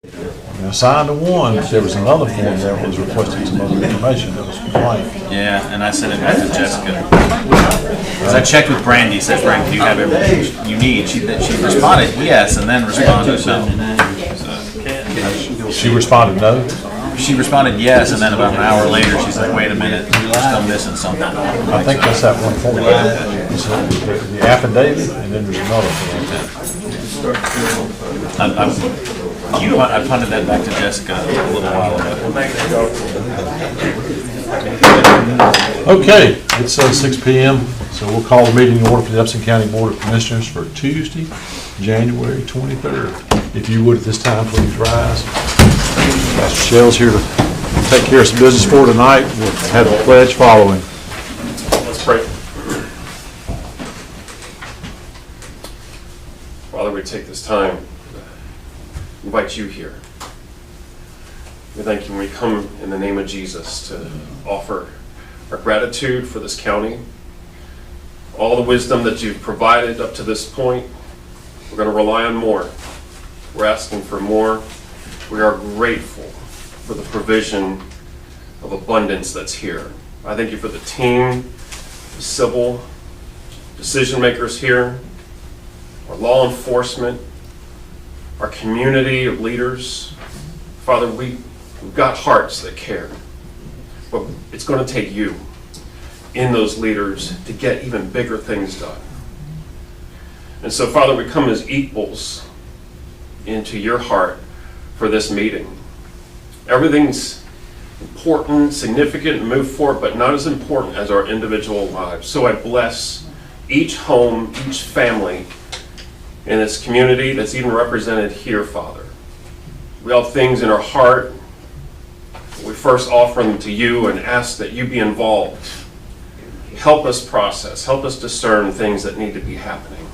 Now, assigned to one, there was another form that was requesting some other information that was blank. Yeah, and I sent it back to Jessica. Because I checked with Brandy, said, Brandy, do you have everything you need? She responded yes, and then responded no. She responded no? She responded yes, and then about an hour later, she's like, wait a minute, we're still missing something. I think that's that one form. It's the affidavit, and then there's another form. I punted that back to Jessica a little while ago. Okay, it's 6 p.m., so we'll call the meeting in order for the Upson County Board of Commissioners for Tuesday, January 23rd. If you would at this time, please rise. Pastor Shell's here to take care of some business for tonight. We'll have the pledge following. Let's pray. Father, we take this time to invite you here. We thank you when we come in the name of Jesus to offer our gratitude for this county. All the wisdom that you've provided up to this point, we're going to rely on more. We're asking for more. We are grateful for the provision of abundance that's here. I thank you for the team, the civil decision makers here, our law enforcement, our community of leaders. Father, we've got hearts that care, but it's going to take you in those leaders to get even bigger things done. And so, Father, we come as equals into your heart for this meeting. Everything's important, significant, and move forward, but not as important as our individual lives. So I bless each home, each family in this community that's even represented here, Father. We have things in our heart. We first offer them to you and ask that you be involved. Help us process, help us discern things that need to be happening.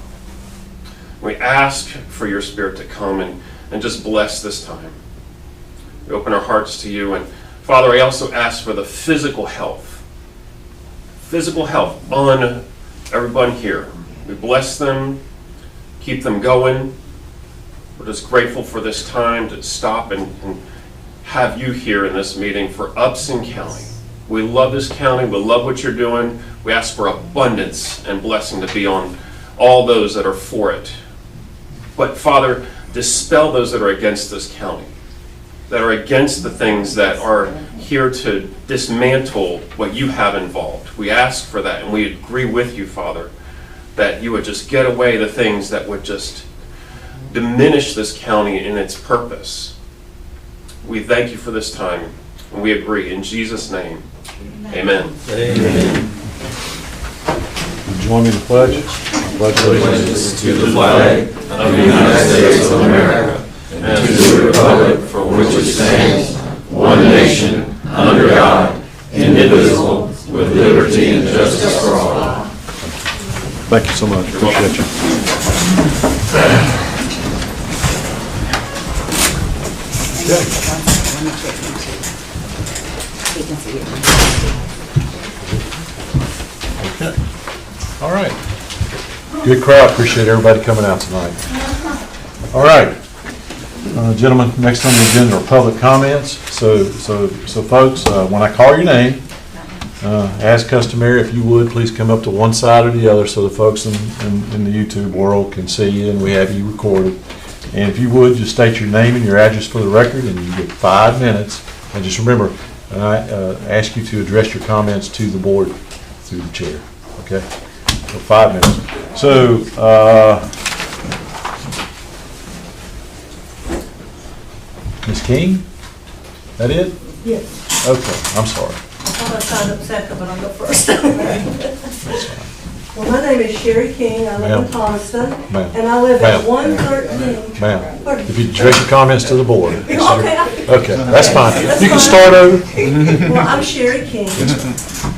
We ask for your Spirit to come and just bless this time. We open our hearts to you. And Father, I also ask for the physical health on everyone here. We bless them, keep them going. We're just grateful for this time to stop and have you here in this meeting for Upson County. We love this county. We love what you're doing. We ask for abundance and blessing to be on all those that are for it. But Father, dispel those that are against this county, that are against the things that are here to dismantle what you have involved. We ask for that, and we agree with you, Father, that you would just get away the things that would just diminish this county in its purpose. We thank you for this time, and we agree. In Jesus' name, amen. Amen. Join me in the pledge. Pledge allegiance to the flag of the United States of America and to the republic for which it stands, one nation, under God, indivisible, with liberty and justice for all. Thank you so much. Appreciate you. Okay. All right. Good crowd. Appreciate everybody coming out tonight. All right. Gentlemen, next on the agenda are public comments. So folks, when I call your name, as customary, if you would, please come up to one side or the other so the folks in the YouTube world can see you and we have you recorded. And if you would, just state your name and your address for the record, and you get 5 minutes. And just remember, I ask you to address your comments to the board through the chair. Okay? So 5 minutes. So, Ms. King, that it? Yes. Okay, I'm sorry. I thought I signed up second, but I'll go first. That's fine. Well, my name is Sherry King. I live in Thomaston, Ma'am. and I live at Ma'am. 113. Ma'am, if you address your comments to the board. Okay. Okay, that's fine. That's You can fine. start over. Well, I'm Sherry King.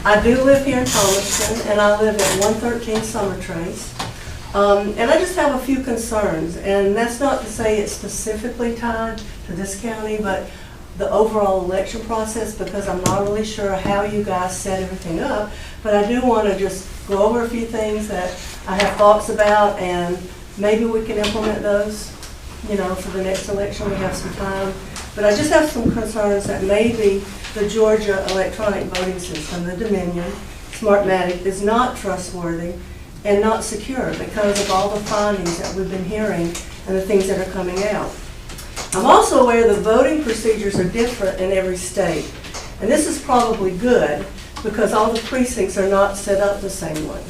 I do live here in Thomaston, and I live at 113 Summer Trace. And I just have a few concerns, and that's not to say it's specifically tied to this county, but the overall election process, because I'm not really sure how you guys set everything up, but I do want to just go over a few things that I have thoughts about, and maybe we can implement those. for the next election, we have some time. But I just have some concerns that maybe the Georgia electronic voting system, the Dominion, Smartmatic, is not trustworthy and not secure because of all the findings that we've been hearing and the things that are coming out. I'm also aware the voting procedures are different in every state. And this is probably good because all the precincts are not set up the same way.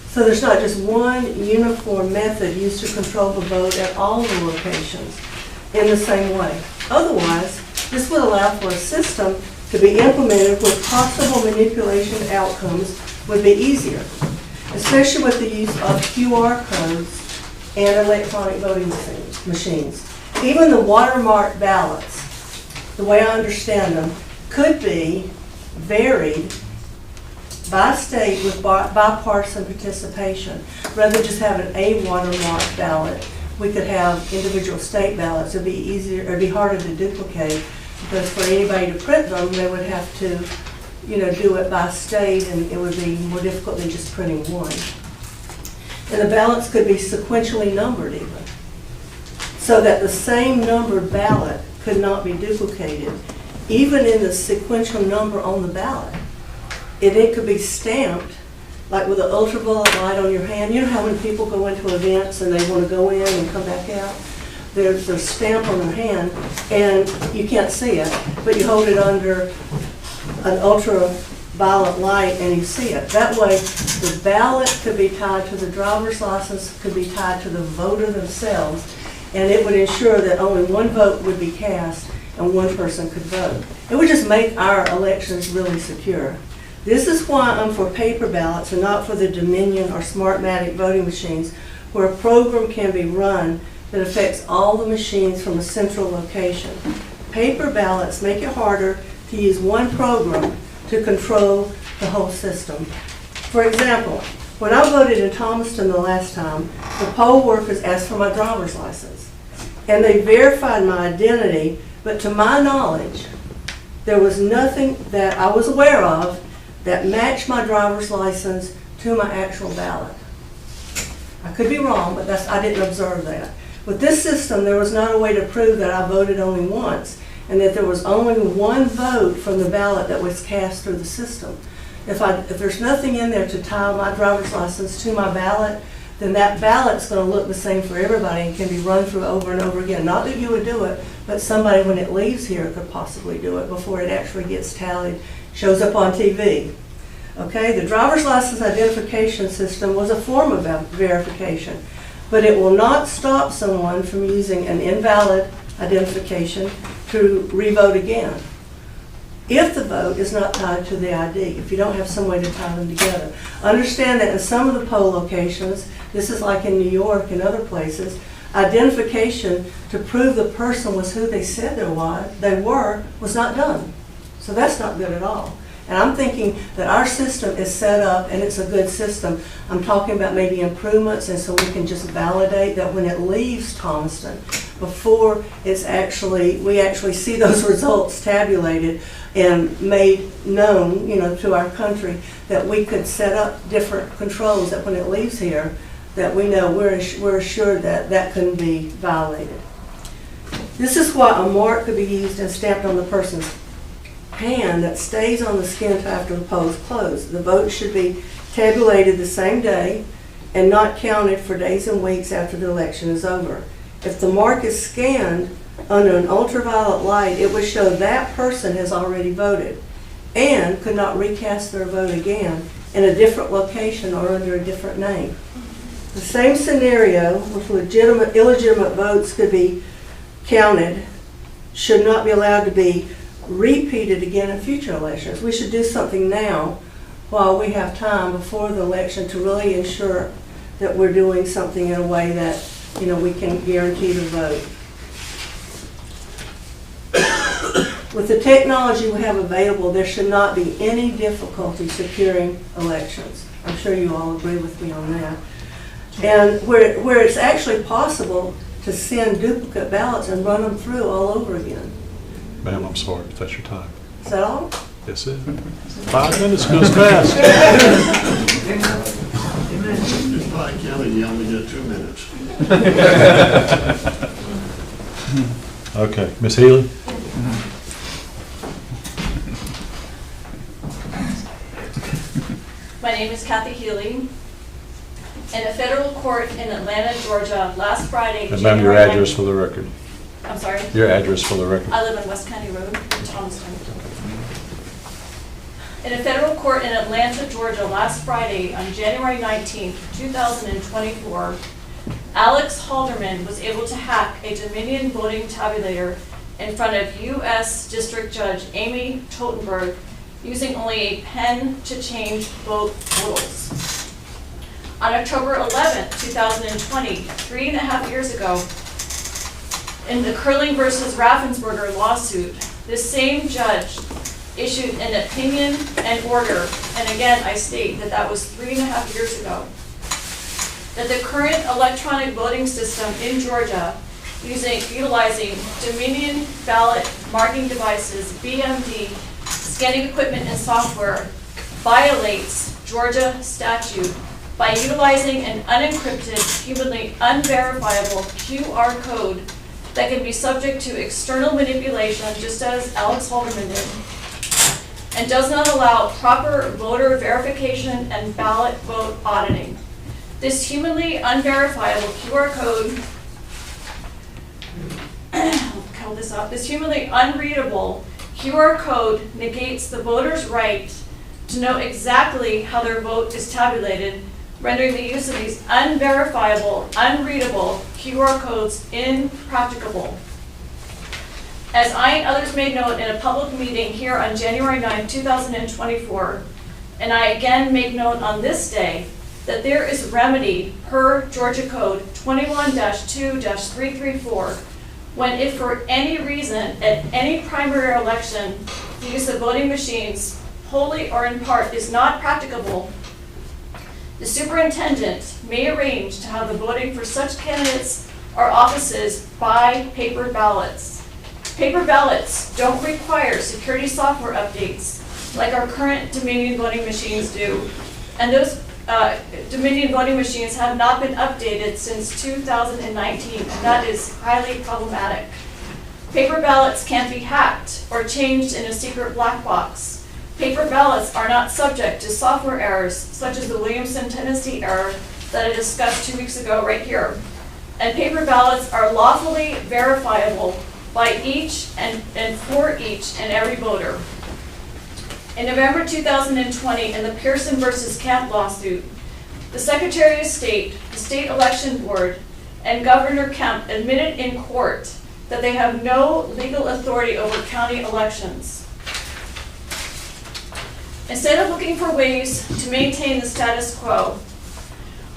So there's not just one uniform method used to control the vote at all the locations in the same way. Otherwise, this would allow for a system to be implemented where possible manipulation outcomes would be easier, especially with the use of QR codes and electronic voting machines. Even the watermark ballots, the way I understand them, could be varied by state with bipartisan participation. Rather than just having a watermark ballot, we could have individual state ballots. It'd be easier, or it'd be harder to duplicate because for anybody to print them, they would have to, do it by state, and it would be more difficult than just printing one. And the ballots could be sequentially numbered even, so that the same numbered ballot could not be duplicated, even in the sequential number on the ballot. It could be stamped, like with an ultraviolet light on your hand. You know how when people go into events and they want to go in and come back out? There's a stamp on their hand, and you can't see it, but you hold it under an ultraviolet light and you see it. That way, the ballot could be tied to the driver's license, could be tied to the voter themselves, and it would ensure that only one vote would be cast and one person could vote. It would just make our elections really secure. This is why I'm for paper ballots and not for the Dominion or Smartmatic voting machines, where a program can be run that affects all the machines from a central location. Paper ballots make it harder to use one program to control the whole system. For example, when I voted in Thomaston the last time, the poll workers asked for my driver's license, and they verified my identity, but to my knowledge, there was nothing that I was aware of that matched my driver's license to my actual ballot. I could be wrong, but I didn't observe that. With this system, there was not a way to prove that I voted only once and that there was only one vote from the ballot that was cast through the system. If there's nothing in there to tie my driver's license to my ballot, then that ballot's going to look the same for everybody and can be run through over and over again. Not that you would do it, but somebody when it leaves here could possibly do it before it actually gets tallied, shows up on TV. Okay, the driver's license identification system was a form of verification, but it will not stop someone from using an invalid identification to re-vote again if the vote is not tied to the ID, if you don't have some way to tie them together. Understand that in some of the poll locations, this is like in New York and other places, identification to prove the person was who they said they were was not done. So that's not good at all. And I'm thinking that our system is set up, and it's a good system. I'm talking about maybe improvements, and so we can just validate that when it leaves Thomaston, before we actually see those results tabulated and made known, to our country, that we could set up different controls that when it leaves here, that we know we're assured that that couldn't be violated. This is why a mark could be used and stamped on the person's hand that stays on the skin until after the poll is closed. The vote should be tabulated the same day and not counted for days and weeks after the election is over. If the mark is scanned under an ultraviolet light, it would show that person has already voted and could not recast their vote again in a different location or under a different name. The same scenario with illegitimate votes could be counted, should not be allowed to be repeated again in future elections. We should do something now while we have time before the election to really ensure that we're doing something in a way that we can guarantee the vote. With the technology we have available, there should not be any difficulty securing elections. I'm sure you all agree with me on that. And where it's actually possible to send duplicate ballots and run them through all over again. Ma'am, I'm sorry if that's your time. Is that all? Yes, it is. 5 minutes goes fast. Just like Kelly, you only did 2 minutes. Okay, Ms. Healy? My name is Kathy Healy. In a federal court in Atlanta, Georgia, last Friday, And ma'am, your January address 19th for the record. I'm sorry? Your address for the record. I live on West County Road in Thomaston. In a federal court in Atlanta, Georgia, last Friday, on January 19th, 2024, Alex Halderman was able to hack a Dominion voting tabulator in front of U.S. District Judge Amy Totenberg using only a pen to change vote totals. On October 11th, 2020, 3.5 years ago, in the Curling versus Raffensperger lawsuit, this same judge issued an opinion and order, and again, I state that that was 3.5 years ago, that the current electronic voting system in Georgia, utilizing Dominion ballot marking devices, BMD, scanning equipment and software, violates Georgia statute by utilizing an unencrypted, humanly unverifiable QR code that can be subject to external manipulation, just as Alex Halderman did, and does not allow proper voter verification and ballot vote auditing. This humanly unverifiable QR code, I'll call this up, this humanly unreadable QR code negates the voter's right to know exactly how their vote is tabulated, rendering the use of these unverifiable, unreadable QR codes impracticable. As I and others made note in a public meeting here on January 9, 2024, and I again make note on this day, that there is remedy per Georgia Code 21-2-334 when, if for any reason at any primary election the use of voting machines, wholly or in part, is not practicable, the superintendent may arrange to have the voting for such candidates or offices by paper ballots. Paper ballots don't require security software updates like our current Dominion voting machines do, and those Dominion voting machines have not been updated since 2019, and that is highly problematic. Paper ballots can't be hacked or changed in a secret black box. Paper ballots are not subject to software errors, such as the Williamson, Tennessee error that I discussed 2 weeks ago right here. And paper ballots are lawfully verifiable by each and for each and every voter. In November 2020, in the Pearson versus Camp lawsuit, the Secretary of State, the State Election Board, and Governor Kemp admitted in court that they have no legal authority over county elections. Instead of looking for ways to maintain the status quo,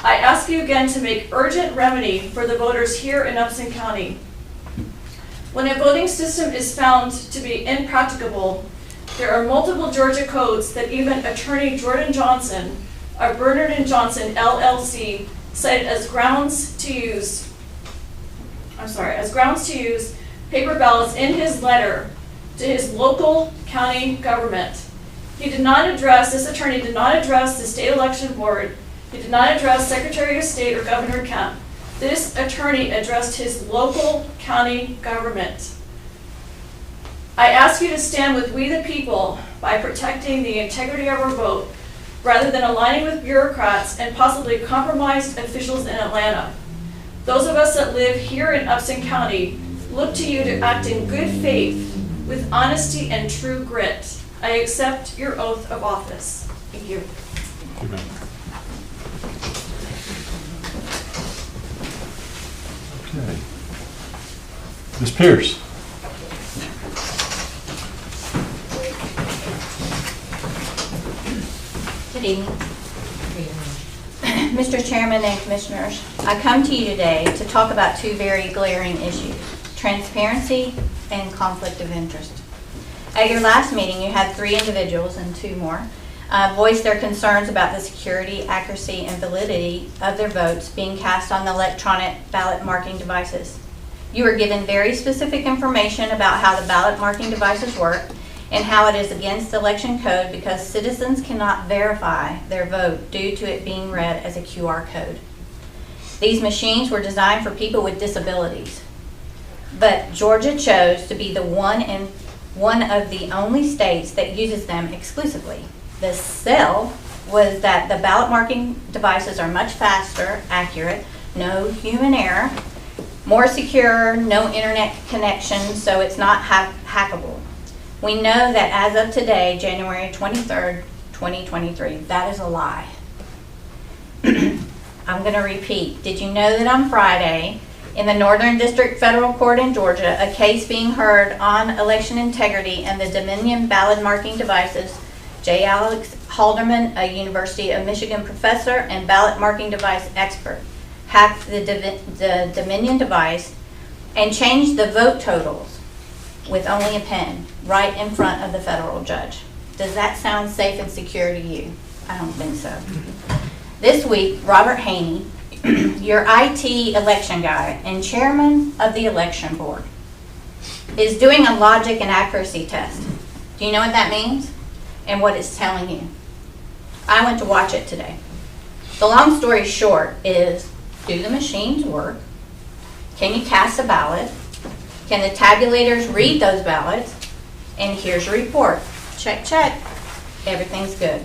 I ask you again to make urgent remedy for the voters here in Upson County. When a voting system is found to be impracticable, there are multiple Georgia codes that even Attorney Jordan Johnson of Bernard & Johnson LLC cited as grounds to use paper ballots in his letter to his local county government. This attorney did not address the state election board. He did not address Secretary of State or Governor Kemp. This attorney addressed his local county government. I ask you to stand with we the people by protecting the integrity of our vote, rather than aligning with bureaucrats and possibly compromised officials in Atlanta. Those of us that live here in Upson County look to you to act in good faith with honesty and true grit. I accept your oath of office. Thank you. Thank you, ma'am. Okay. Ms. Pierce? Good evening. Mr. Chairman and Commissioners, I come to you today to talk about two very glaring issues, transparency and conflict of interest. At your last meeting, you had 3 individuals and 2 more voice their concerns about the security, accuracy, and validity of their votes being cast on the electronic ballot marking devices. You were given very specific information about how the ballot marking devices work and how it is against the election code because citizens cannot verify their vote due to it being read as a QR code. These machines were designed for people with disabilities. but Georgia chose to be one of the only states that uses them exclusively. The sell was that the ballot marking devices are much faster, accurate, no human error, more secure, no internet connection, so it's not hackable. We know that as of today, January 23rd, 2023, that is a lie. I'm going to repeat. Did you know that on Friday, in the Northern District Federal Court in Georgia, a case being heard on election integrity and the Dominion ballot marking devices, J. Alex Halderman, a University of Michigan professor and ballot marking device expert, hacked the Dominion device and changed the vote totals with only a pen right in front of the federal judge. Does that sound safe and secure to you? I don't think so. This week, Robert Haney, your IT election guy and chairman of the election board, is doing a logic and accuracy test. Do you know what that means and what it's telling you? I went to watch it today. The long story short is, do the machines work? Can you cast a ballot? Can the tabulators read those ballots? And here's your report. Check, check. Everything's good.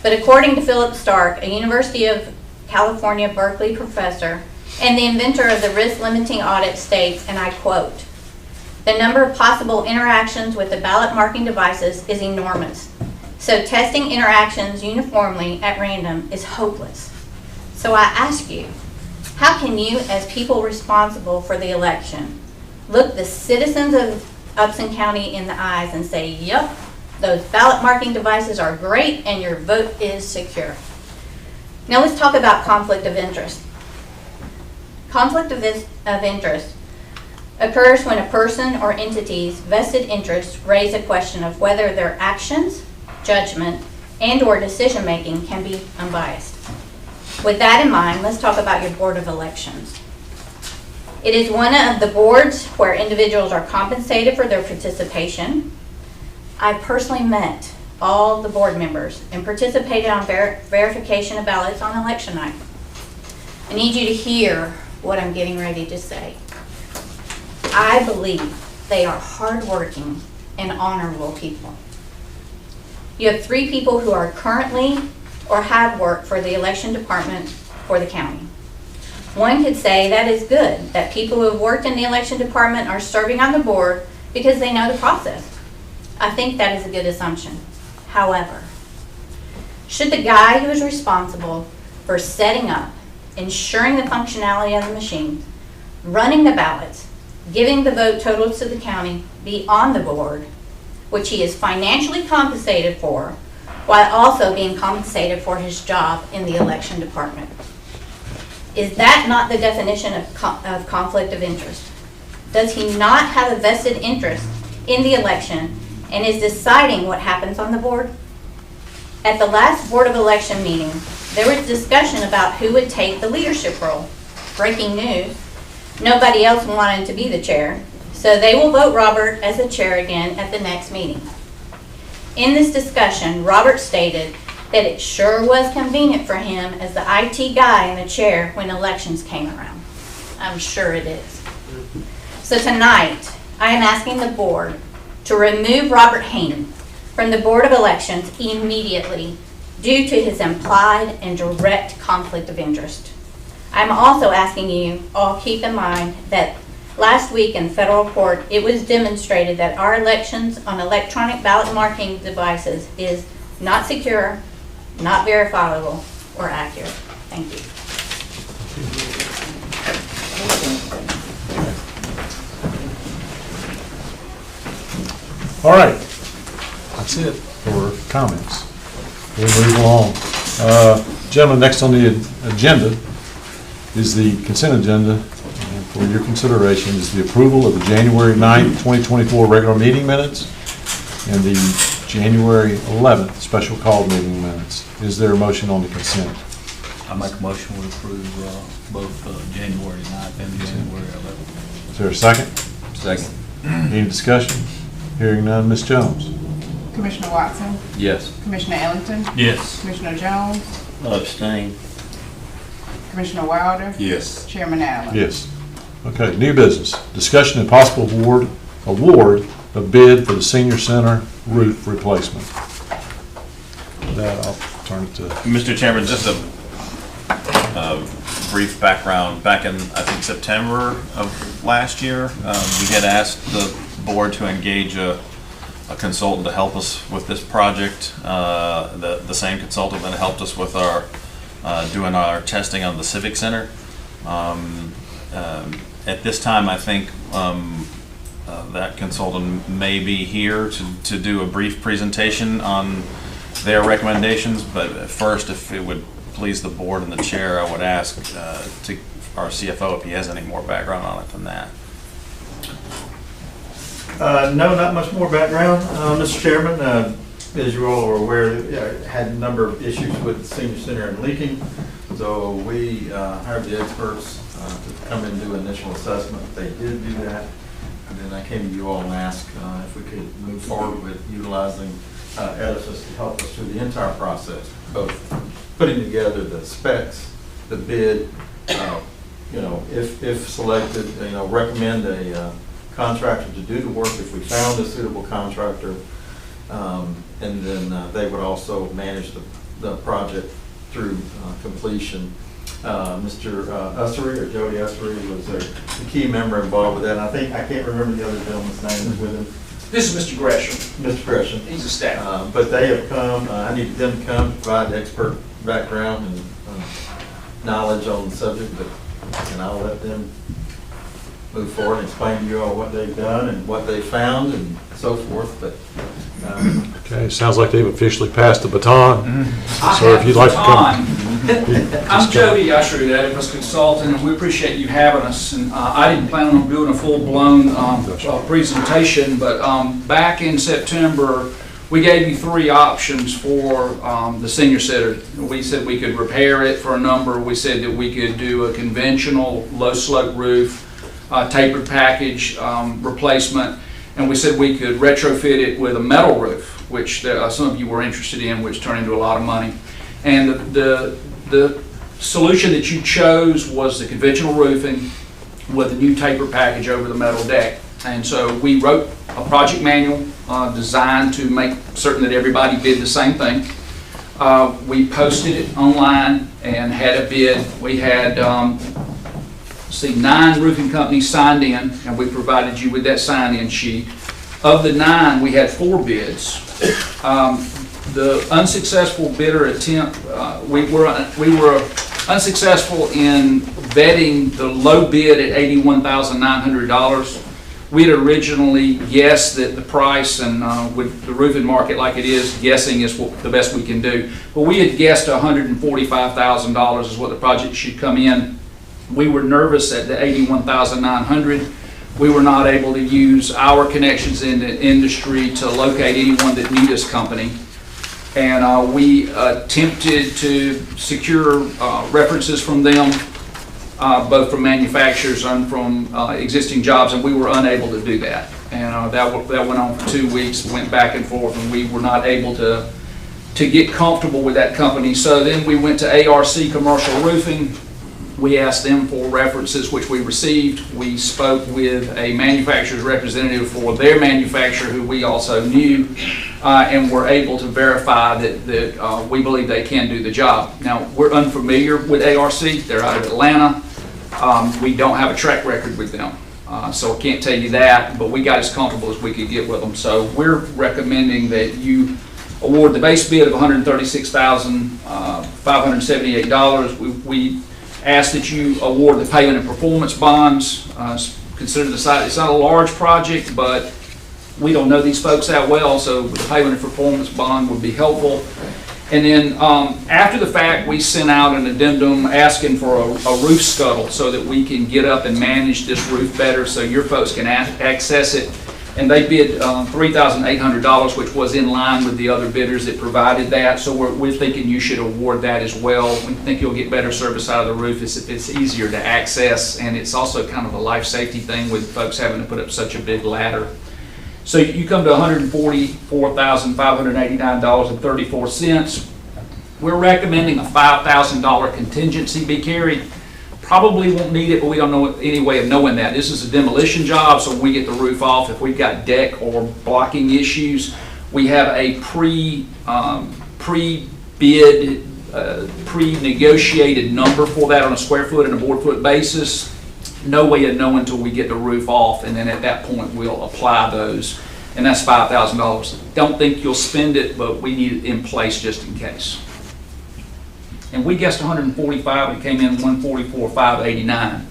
But according to Philip Stark, a University of California, Berkeley professor and the inventor of the risk limiting audit, states, and I quote, "The number of possible interactions with the ballot marking devices is enormous. So testing interactions uniformly at random is hopeless. So I ask you, how can you, as people responsible for the election, look the citizens of Upson County in the eyes and say, yep, those ballot marking devices are great and your vote is secure?" Now let's talk about conflict of interest. Conflict of interest occurs when a person or entity's vested interests raise a question of whether their actions, judgment, and or decision making can be unbiased. With that in mind, let's talk about your Board of Elections. It is one of the boards where individuals are compensated for their participation. I personally met all the board members and participated on verification of ballots on election night. I need you to hear what I'm getting ready to say. I believe they are hardworking and honorable people. You have 3 people who are currently or have worked for the election department for the county. One could say that is good, that people who have worked in the election department are serving on the board because they know the process. I think that is a good assumption. However, should the guy who is responsible for setting up, ensuring the functionality of the machine, running the ballots, giving the vote totals to the county be on the board, which he is financially compensated for, while also being compensated for his job in the election department? Is that not the definition of conflict of interest? Does he not have a vested interest in the election and is deciding what happens on the board? At the last Board of Election meeting, there was discussion about who would take the leadership role. Breaking news, nobody else wanted to be the chair, so they will vote Robert as the chair again at the next meeting. In this discussion, Robert stated that it sure was convenient for him as the IT guy in the chair when elections came around. I'm sure it is. So tonight, I am asking the board to remove Robert Haney from the Board of Elections immediately due to his implied and direct conflict of interest. I'm also asking you all keep in mind that last week in federal court, it was demonstrated that our elections on electronic ballot marking devices is not secure, not verifiable, or accurate. Thank you. All right, that's it for comments. We'll move along. Gentlemen, next on the agenda is the consent agenda. And for your consideration is the approval of the January 9th, 2024 regular meeting minutes and the January 11th special call meeting minutes. Is there a motion on the consent? I make a motion to approve both January 9th and January 11th. Is there a second? Second. Any discussion? Hearing none, Ms. Jones. Commissioner Watson, Yes. Commissioner Ellington, Yes. Commissioner Jones, Abstain. Commissioner Wilder, Yes. Chairman Allen. Yes. Okay, new business. Discussion and possible award of bid for the senior center roof replacement. With that, I'll turn it to. Mr. Chairman, just a brief background. Back in, I think, September of last year, we had asked the board to engage a consultant to help us with this project. The same consultant that helped us with our doing our testing on the Civic Center. At this time, I think that consultant may be here to do a brief presentation on their recommendations, but first, if it would please the board and the chair, I would ask to our CFO if he has any more background on it than that. No, not much more background, Mr. Chairman. As you all are aware, had a number of issues with the senior center and leaking, so we hired the experts to come in and do initial assessment. They did do that, and then I came to you all and asked if we could move forward with utilizing Edison to help us through the entire process, both putting together the specs, the bid, if selected, recommend a contractor to do the work if we found a suitable contractor, and then they would also manage the project through completion. Mr. Ussery, or Jody Ussery, was the key member involved with that. And I can't remember the other gentleman's name that's with him. This is Mr. Gresham. Mr. Gresham. He's a staff. But they have come, I needed them to come to provide expert background and knowledge on the subject, and I'll let them move forward and explain to you all what they've done and what they found and so forth. But Okay, sounds like they've officially passed the baton. I So if you'd like to come. I'm Jody Ushery, the Edison consultant, and we appreciate you having us. And I didn't plan on doing a full-blown presentation, but back in September, we gave you 3 options for the senior center. We said we could repair it for a number. We said that we could do a conventional low-slope roof, tapered package replacement, and we said we could retrofit it with a metal roof, which some of you were interested in, which turned into a lot of money. And the solution that you chose was the conventional roofing with a new taper package over the metal deck. And so we wrote a project manual designed to make certain that everybody bid the same thing. We posted it online and had a bid. We had 9 roofing companies signed in, and we provided you with that sign-in sheet. Of the 9, we had 4 bids. The unsuccessful bidder attempt, we were unsuccessful in vetting the low bid at $81,900. We had originally guessed that the price, and with the roofing market like it is, guessing is the best we can do. But we had guessed $145,000 is what the project should come in. We were nervous at the $81,900. We were not able to use our connections in the industry to locate anyone that knew this company. And we attempted to secure references from them, both from manufacturers and from existing jobs, and we were unable to do that. And that went on for 2 weeks, went back and forth, and we were not able to get comfortable with that company. So then we went to ARC Commercial Roofing. We asked them for references, which we received. We spoke with a manufacturer's representative for their manufacturer, who we also knew, and were able to verify that we believe they can do the job. Now, we're unfamiliar with ARC. They're out of Atlanta. We don't have a track record with them, so I can't tell you that, but we got as comfortable as we could get with them. So we're recommending that you award the base bid of $136,578. We ask that you award the payment and performance bonds. Consider the site, it's not a large project, but we don't know these folks that well, so the payment and performance bond would be helpful. And then after the fact, we sent out an addendum asking for a roof scuttle so that we can get up and manage this roof better so your folks can access it. And they bid $3,800, which was in line with the other bidders that provided that. So we're thinking you should award that as well. We think you'll get better service out of the roof. It's easier to access, and it's also kind of a life safety thing with folks having to put up such a big ladder. So you come to $144,589.34. We're recommending a $5,000 contingency be carried. Probably won't need it, but we don't know any way of knowing that. This is a demolition job, so we get the roof off. If we've got deck or blocking issues, we have a pre-bid, pre-negotiated number for that on a square foot and a board foot basis. No way of knowing until we get the roof off, and then at that point, we'll apply those, and that's $5,000. Don't think you'll spend it, but we need it in place just in case. And we guessed 145, and it came in 144,589,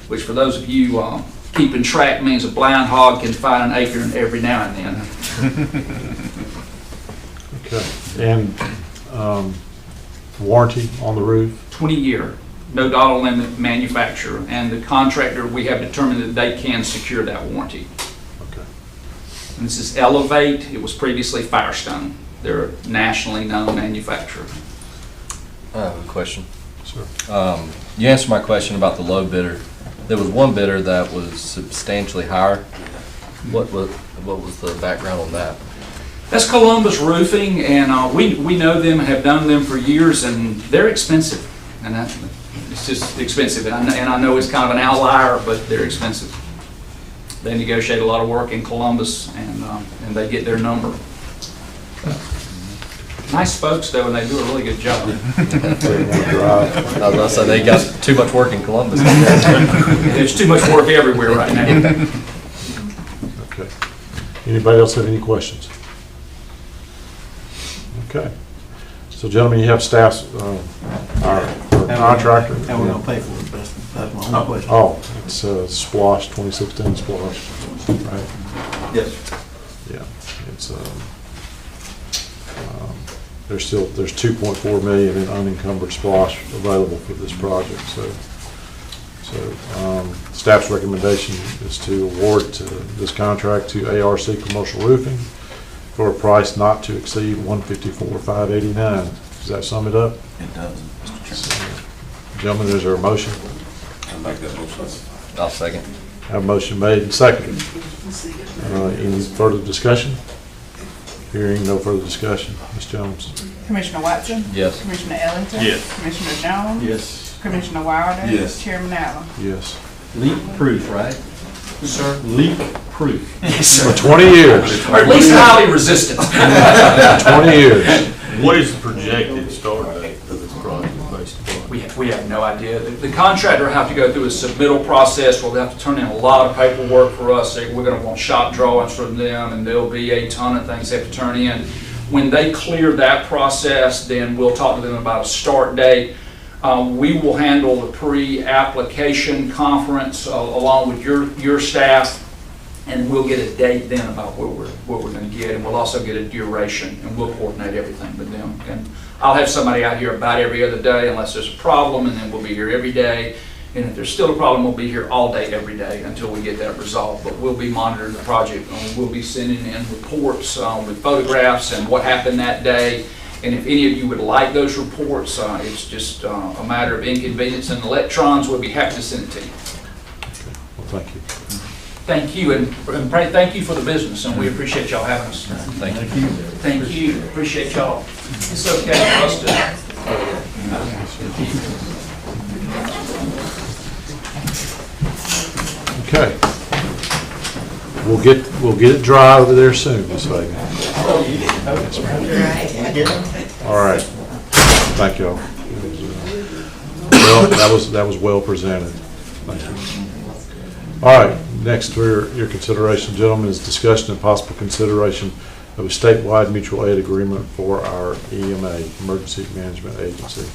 which for those of you keeping track means a blind hog can find an acre every now and then. Okay. And warranty on the roof? 20-year, no dollar limit manufacturer, and the contractor, we have determined that they can secure that warranty. Okay. And this is Elevate. It was previously Firestone. They're a nationally known manufacturer. I have a question. Sir. You answered my question about the low bidder. There was one bidder that was substantially higher. What was the background on that? That's Columbus Roofing, and we know them, have done them for years, and they're expensive. And it's just expensive, and I know it's kind of an outlier, but they're expensive. They negotiate a lot of work in Columbus, and they get their number. Nice folks, though, and they do a really good job. I was gonna say they got too much work in Columbus. There's too much work everywhere right now. Okay. Anybody else have any questions? Okay. So gentlemen, you have staff's, our contractor. And we're gonna pay for it, that's my only question. Oh, it's Splosh, 2016 Splosh, right? Yes. Yeah, it's, there's 2.4 million in unencumbered Splosh available for this project, so staff's recommendation is to award this contract to ARC Commercial Roofing for a price not to exceed $154,589. Does that sum it up? It does, Mr. Chairman. So, gentlemen, is there a motion? I'll make that motion. I'll second. Have a motion made and seconded. Any further discussion? Hearing no further discussion. Ms. Jones? Commissioner Watson? Yes. Commissioner Ellington? Yes. Commissioner Jones? Yes. Commissioner Wilder? Yes. Chairman Allen? Yes. Leak proof, right? Sir? Leak proof. For 20 years. Or at least highly resistant. 20 years. What is the projected start date for this project based upon? We have no idea. The contractor will have to go through a submittal process. We'll have to turn in a lot of paperwork for us. We're going to want shop drawings from them, and there'll be a ton of things they have to turn in. When they clear that process, then we'll talk to them about a start date. We will handle the pre-application conference along with your staff, and we'll get a date then about what we're going to get, and we'll also get a duration, and we'll coordinate everything with them. And I'll have somebody out here about every other day unless there's a problem, and then we'll be here every day. And if there's still a problem, we'll be here all day, every day until we get that resolved. But we'll be monitoring the project, and we'll be sending in reports with photographs and what happened that day. And if any of you would like those reports, it's just a matter of inconvenience and electrons. We'll be happy to send it to you. Okay. Well, thank you. Thank you, and thank you for the business, and we appreciate y'all having us. Thank you. Thank you, appreciate y'all. It's okay for us to. Okay. We'll get it dry over there soon, Ms. Fagan. All right. Thank y'all. Well, that was well presented. Thank you. All right. Next, for your consideration, gentlemen, is discussion and possible consideration of a statewide mutual aid agreement for our EMA, Emergency Management Agency.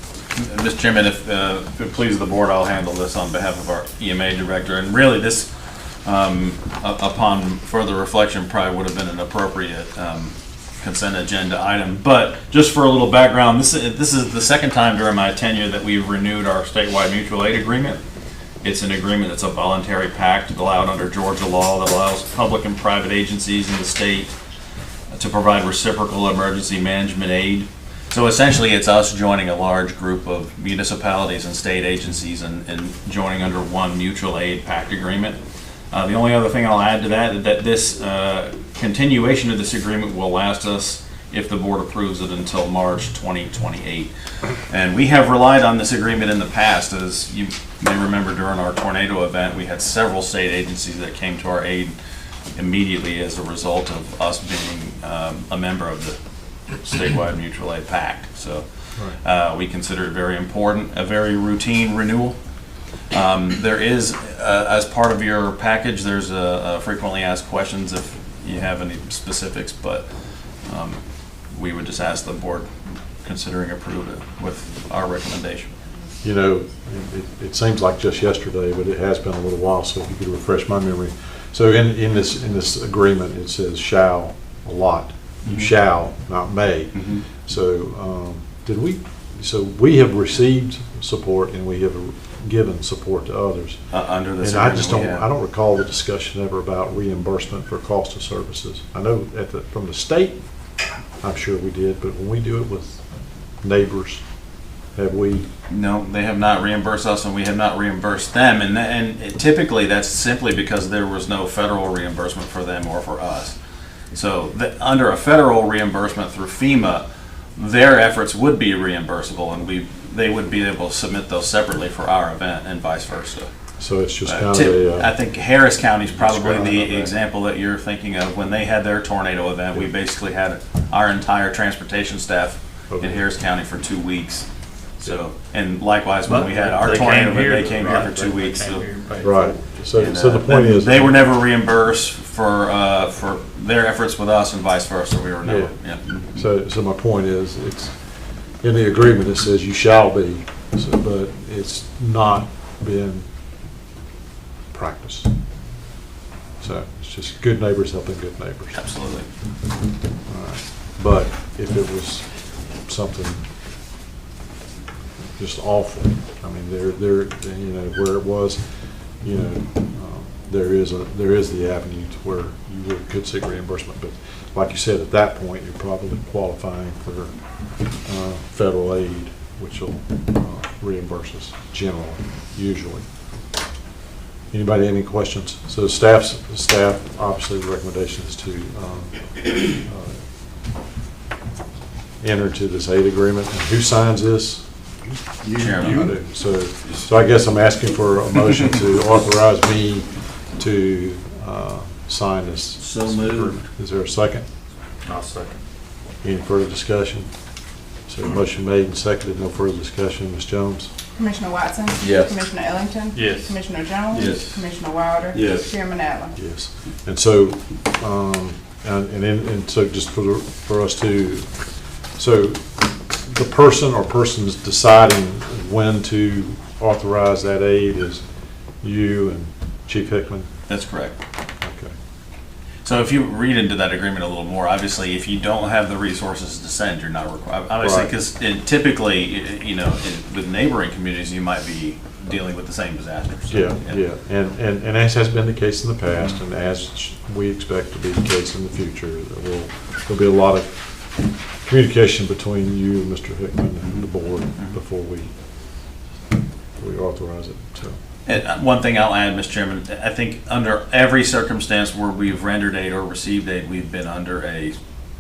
Mr. Chairman, if it pleases the board, I'll handle this on behalf of our EMA director. And really, this, upon further reflection, probably would have been an appropriate consent agenda item. But just for a little background, this is the second time during my tenure that we've renewed our statewide mutual aid agreement. It's an agreement that's a voluntary pact allowed under Georgia law that allows public and private agencies in the state to provide reciprocal emergency management aid. So essentially, it's us joining a large group of municipalities and state agencies and joining under one mutual aid pact agreement. The only other thing I'll add to that is that this continuation of this agreement will last us if the board approves it, until March 2028. And we have relied on this agreement in the past. As you may remember, during our tornado event, we had several state agencies that came to our aid immediately as a result of us being a member of the statewide mutual aid pact. So we consider it very important, a very routine renewal. There is, as part of your package, there's a frequently asked questions if you have any specifics, but we would just ask the board considering approve it with our recommendation. You know, it seems like just yesterday, but it has been a little while, so if you could refresh my memory. So in this agreement, it says shall a lot. You shall, not may. So we have received support and we have given support to others. Under this and I agreement just we don't. have. I don't recall the discussion ever about reimbursement for cost of services. I know from the state, I'm sure we did, but when we do it with neighbors, have we? No, they have not reimbursed us, and we have not reimbursed them. And typically, that's simply because there was no federal reimbursement for them or for us. So under a federal reimbursement through FEMA, their efforts would be reimbursable, and they would be able to submit those separately for our event, and vice versa. So it's just kind of I think Harris County is probably the example that you're thinking of. When they had their tornado event, we basically had our entire transportation staff in Harris County for 2 weeks. So, and likewise, when we had our tornado event, they came here for 2 weeks. So, right. So the point is, they were never reimbursed for their efforts with us, and vice versa. We were never. Yeah. So my point is, it's in the agreement. It says you shall be, but it's not been practiced. So it's just good neighbors helping good neighbors. Absolutely. All right. But if it was something just awful, I mean, there, you know, where it was, you know, there is the avenue to where you could seek reimbursement. But like you said, at that point, you're probably qualifying for federal aid, which will reimburse us generally, usually. Anybody have any questions? So staff, obviously the recommendation is to enter into this aid agreement. And who signs this? Chairman. I do. So I guess I'm asking for a motion to authorize me to sign this. So moved. Is there a second? I'll second. Any further discussion? So motion made and seconded, no further discussion. Ms. Jones? Commissioner Watson? Yes. Commissioner Ellington? Yes. Commissioner Jones? Yes. Commissioner Wilder? Yes. Chairman Allen? Yes. And so, and so just for us to, so the person or persons deciding when to authorize that aid is you and Chief Hickman? That's correct. Okay. So if you read into that agreement a little more, obviously, if you don't have the resources to send, you're not required. Obviously, Right. because typically, you know, with neighboring communities, you might be dealing with the same disasters. So, Yeah. And as has been the case in the past, and as we expect to be the case in the future, there'll be a lot of communication between you and Mr. Hickman and the board before we authorize it, so. And one thing I'll add, Mr. Chairman, I think under every circumstance where we've rendered aid or received aid, we've been under a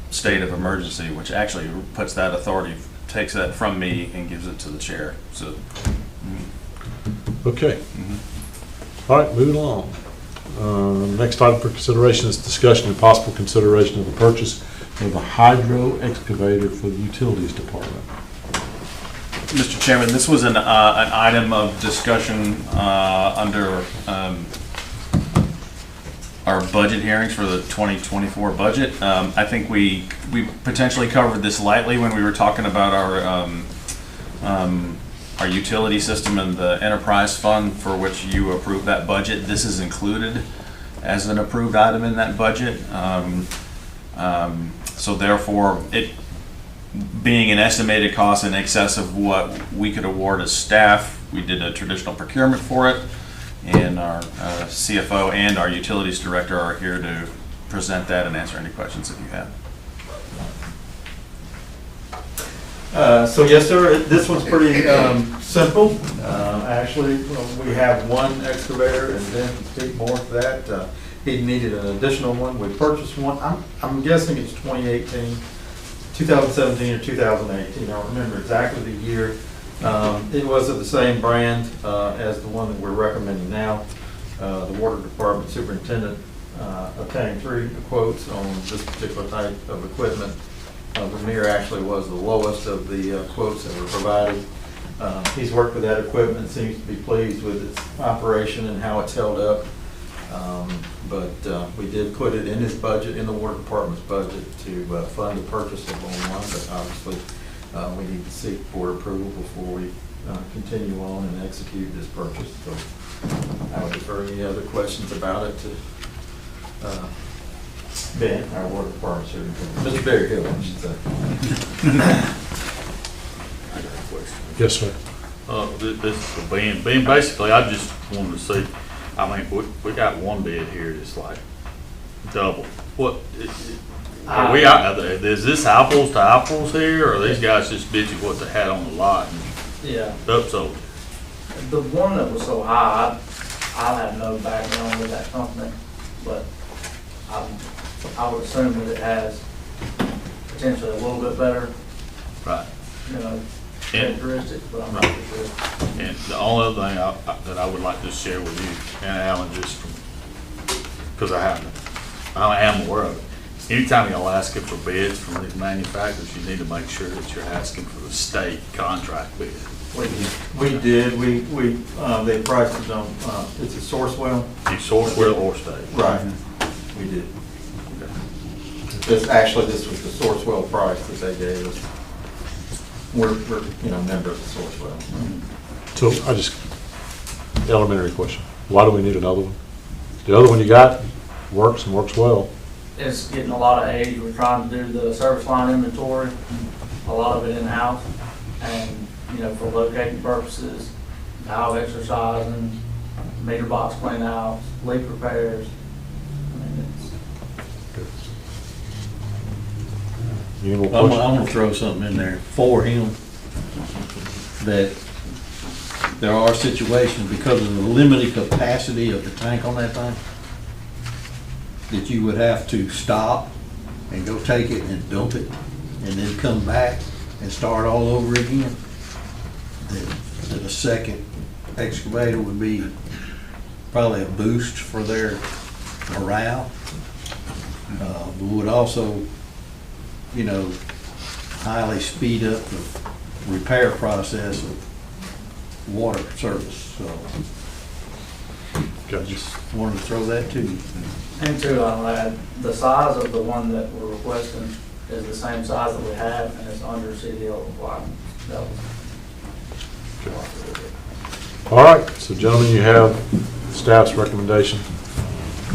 state of emergency, which actually puts that authority, takes that from me and gives it to the chair. So, Okay. All right, moving along. Next item for consideration is discussion and possible consideration of the purchase of a hydro excavator for the utilities department. Mr. Chairman, this was an item of discussion under our budget hearings for the 2024 budget. I think we potentially covered this lightly when we were talking about our utility system and the enterprise fund for which you approved that budget. This is included as an approved item in that budget. So therefore, it being an estimated cost in excess of what we could award as staff, we did a traditional procurement for it, and our CFO and our utilities director are here to present that and answer any questions that you have. So yes, sir, this one's pretty simple. Actually, we have one excavator, and Ben can speak more to that. He needed an additional one. We purchased one. I'm guessing it's 2018. 2017 or 2018, I don't remember exactly the year. It was of the same brand as the one that we're recommending now. The Water Department Superintendent obtained 3 quotes on this particular type of equipment. Vermeer actually was the lowest of the quotes that were provided. He's worked with that equipment, seems to be pleased with its operation and how it's held up. But we did put it in his budget, in the Water Department's budget, to fund the purchase of one, but obviously we need to seek board approval before we continue on and execute this purchase. So I would defer any other questions about it to Ben, our Water Department Superintendent. Mr. Barry Hill, I should say. I got a question. Yes, sir. This is for Ben. Ben, basically, I just wanted to see, I mean, we got one bid here that's like double. What, are we out, is this apples to apples here, or are these guys just bid you what they had on the lot and Yeah, upsold? the one that was so high, I have no background with that company, but I would assume that it has potentially a little bit better, Right. you know, And, characteristics, but I'm not sure. and the only other thing that I would like to share with you and Alan, just from, because I am aware of it. Anytime you're asking for bids from these manufacturers, you need to make sure that you're asking for the state contract bid. We did, they priced it on, it's a source well. You source well or state. Right. We did. This was the source well price that they gave us. We're member of the source well. So elementary question. Why do we need another one? The other one you got works and works well. It's getting a lot of age. We're trying to do the service line inventory, a lot of it in-house, and, for locating purposes, valve exercising, meter box cleanouts, leak repairs. I mean, You know, I'm gonna throw something in there for him, that there are situations because of the limited capacity of the tank on that thing, that you would have to stop and go take it and dump it, and then come back and start all over again. That a second excavator would be probably a boost for their morale. But would also, highly speed up the repair process of water service, so I just wanted to throw that to you. And too, I'll add, the size of the one that we're requesting is the same size that we have, and it's under CDL requirement. That was. all right, so gentlemen, you have staff's recommendation.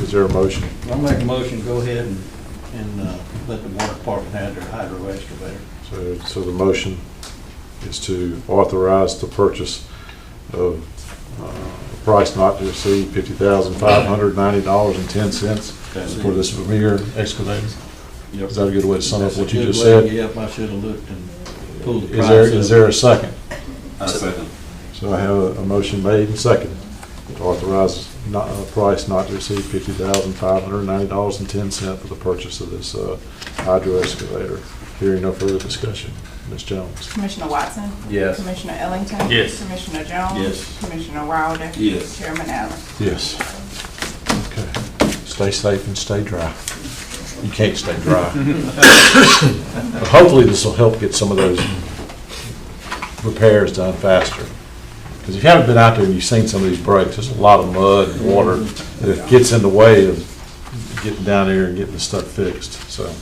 Is there a motion? I'll make a motion, go ahead and let the water department have their hydro excavator. So the motion is to authorize the purchase of a price not to exceed $50,590.10 for this Vermeer excavator. Is that a good way to sum up what you just said? Yep, I should have looked and pulled the Is price. is there a second? I second. So I have a motion made and seconded to authorize a price not to exceed $50,590.10 for the purchase of this hydro excavator. Hearing no further discussion. Ms. Jones? Commissioner Watson? Yes. Commissioner Ellington? Yes. Commissioner Jones? Yes. Commissioner Wilder? Yes. Chairman Allen? Yes. Okay. Stay safe and stay dry. You can't stay dry. But hopefully this will help get some of those repairs done faster. Because if you haven't been out there and you've seen some of these breaks, there's a lot of mud and water that gets in the way of getting down there and getting the stuff fixed. So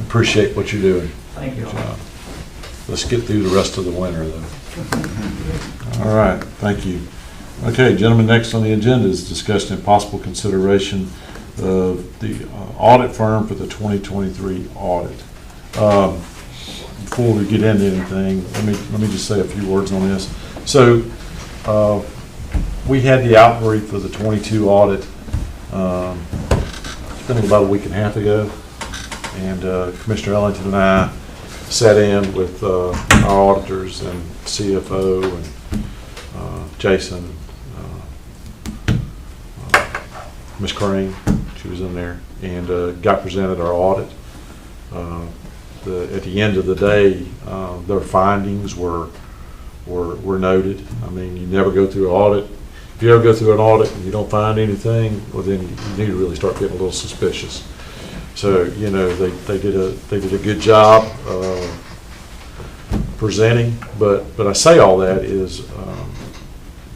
appreciate what you're doing. Thank you. Good job. Let's get through the rest of the winter though. All right, thank you. Okay, gentlemen, next on the agenda is discussion and possible consideration of the audit firm for the 2023 audit. Before we get into anything, let me just say a few words on this. So we had the outbrief for the 22 audit. It's been about a week and a half ago, and Commissioner Ellington and I sat in with our auditors and CFO and Jason, Ms. Crane, she was in there, and got presented our audit. at the end of the day, their findings were noted. I mean, you never go through an audit. If you ever go through an audit and you don't find anything, well, then you need to really start getting a little suspicious. So, you know, they did a good job presenting, but I say all that is,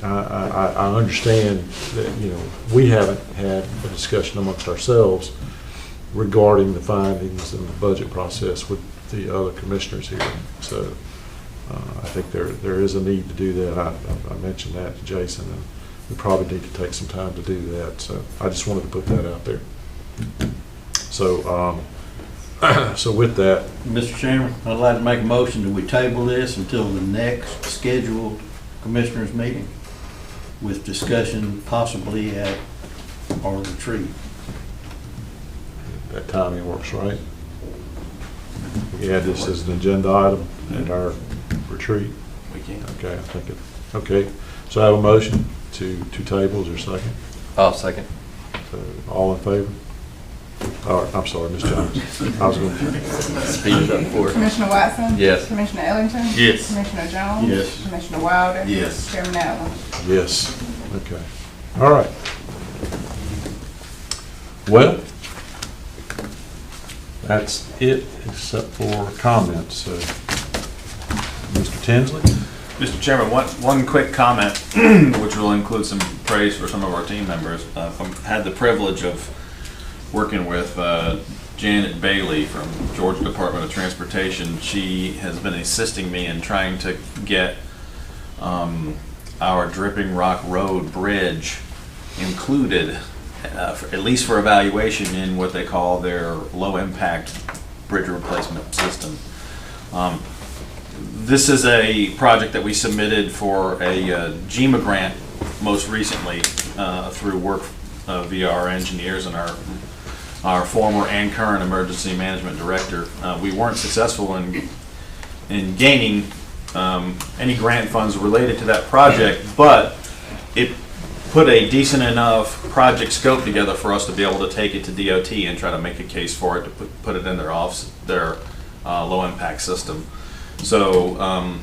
I understand that, you know, we haven't had a discussion amongst ourselves regarding the findings and the budget process with the other commissioners here. So I think there is a need to do that. I mentioned that to Jason, and we probably need to take some time to do that. So I just wanted to put that out there. So, so with that, Mr. Chairman, I'd like to make a motion that we table this until the next scheduled commissioners meeting with discussion possibly at our retreat. that timing works, right? We add this as an agenda item at our retreat. We can. Okay, I think it, okay. So I have a motion to table. Is there a second? I'll second. So all in favor? All right, I'm sorry, Ms. Jones. I was going to. Speed it up for it. Commissioner Watson? Yes. Commissioner Ellington? Yes. Commissioner Jones? Yes. Commissioner Wilder? Yes. Chairman Allen? Yes, okay. All right. Well, that's it except for comments. So, Mr. Tinsley? Mr. Chairman, one quick comment, which will include some praise for some of our team members. I've had the privilege of working with Janet Bailey from Georgia Department of Transportation. She has been assisting me in trying to get our Dripping Rock Road Bridge included, at least for evaluation, in what they call their low-impact bridge replacement system. This is a project that we submitted for a GEMA grant most recently through work via our engineers and our former and current emergency management director. We weren't successful in gaining any grant funds related to that project, but it put a decent enough project scope together for us to be able to take it to DOT and try to make a case for it to put it in their office, their low-impact system. So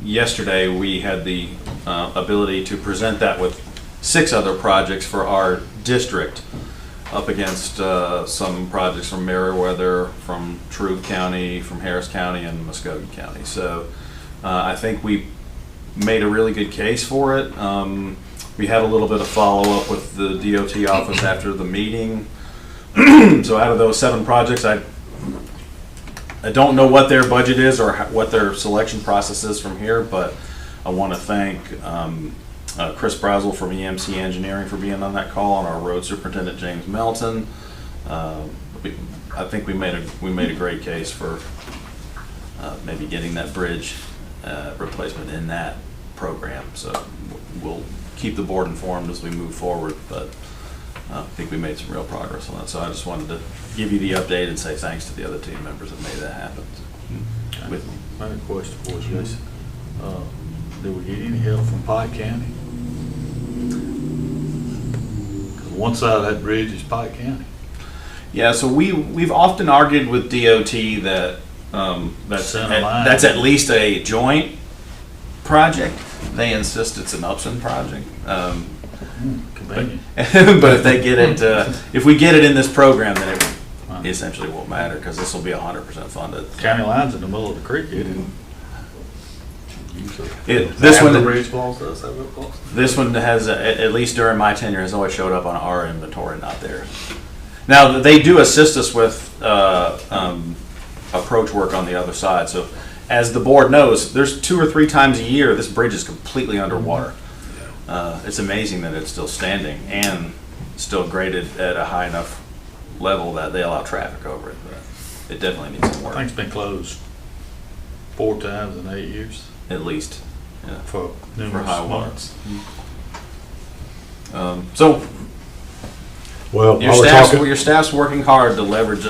yesterday we had the ability to present that with 6 other projects for our district, up against some projects from Meriwether, from Truth County, from Harris County, and Muskogee County. So I think we made a really good case for it. We had a little bit of follow-up with the DOT office after the meeting. So out of those 7 projects, I don't know what their budget is or what their selection process is from here, but I want to thank Chris Brazel from EMC Engineering for being on that call, and our road superintendent James Melton. I think we made a great case for maybe getting that bridge replacement in that program. So we'll keep the board informed as we move forward, but I think we made some real progress on that. So I just wanted to give you the update and say thanks to the other team members that made that happen with me. I have a question for you, Jason. Did we get any help from Pike County? Because one side of that bridge is Pike County. Yeah, so we've often argued with DOT that that's at least a joint project. They insist it's an Upson project. Convenient. But if they get it, if we get it in this program, then it essentially won't matter because this will be 100% funded. County line's in the middle of the creek, isn't it? This one has, at least during my tenure, has always showed up on our inventory, not theirs. Now, they do assist us with approach work on the other side. So as the board knows, there's 2 or 3 times a year this bridge is completely underwater. It's amazing that it's still standing and still graded at a high enough level that they allow traffic over it. But it definitely needs some work. I think it's been closed 4 times in 8 years. At least, yeah. For high water. So Well, your staff's working hard to leverage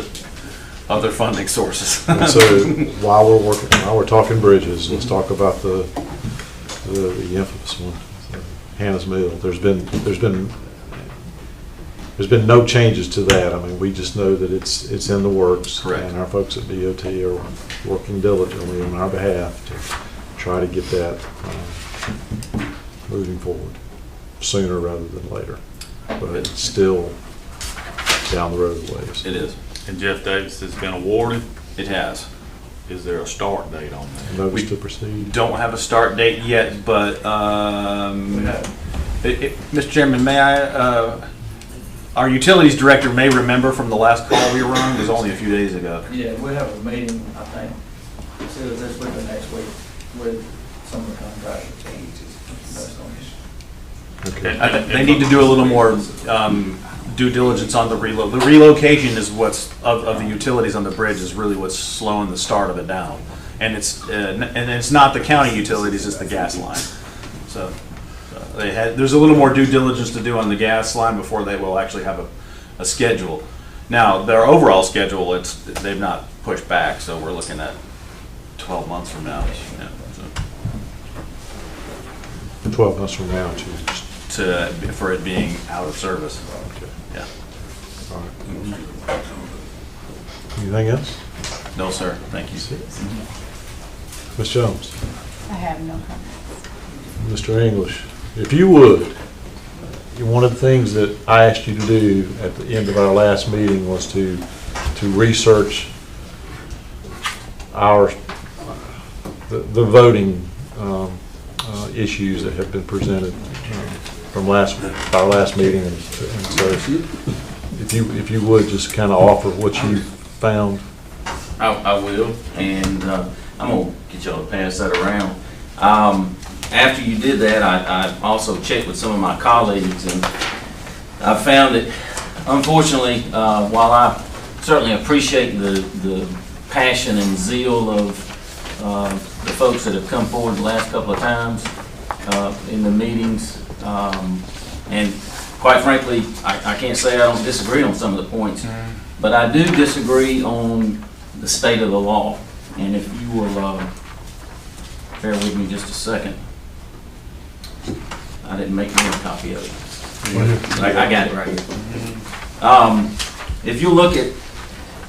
other funding sources. So while we're talking bridges, let's talk about the infamous one, Hannah's Mill. There's been there's been no changes to that. I mean, we just know that it's in the works. Correct. And our folks at DOT are working diligently on our behalf to try to get that moving forward sooner rather than later. But it's still down the road a ways. It is. And Jeff Davis has been awarded. It has. Is there a start date on that? Notice to proceed. Don't have a start date yet, but, Mr. Chairman, may I, our utilities director may remember from the last call we were on, it was only a few days ago. Yeah, we have a meeting, I think, it's either this week or next week with some of the contractors. Okay. They need to do a little more due diligence on the relocation is what's, of the utilities on the bridge is really what's slowing the start of it down. And it's not the county utilities, it's the gas line. So there's a little more due diligence to do on the gas line before they will actually have a schedule. Now, their overall schedule, they've not pushed back, so we're looking at 12 months from now. Yeah, 12 months from now, for it being out of service. Okay. Yeah. All right. Anything else? No, sir. Thank you. Ms. Jones? I have no comment. Mr. English, if you would, one of the things that I asked you to do at the end of our last meeting was to research the voting issues that have been presented from our last meeting, and so if you would just kind of offer what you found. I will, and I'm going to get y'all to pass that around. After you did that, I also checked with some of my colleagues, and I found that, unfortunately, while I certainly appreciate the passion and zeal of the folks that have come forward the last couple of times in the meetings, and quite frankly, I can't say I don't disagree on some of the points, but I do disagree on the state of the law. And if you will bear with me just a second. I didn't make me a copy of it. I got it right here. If you look at,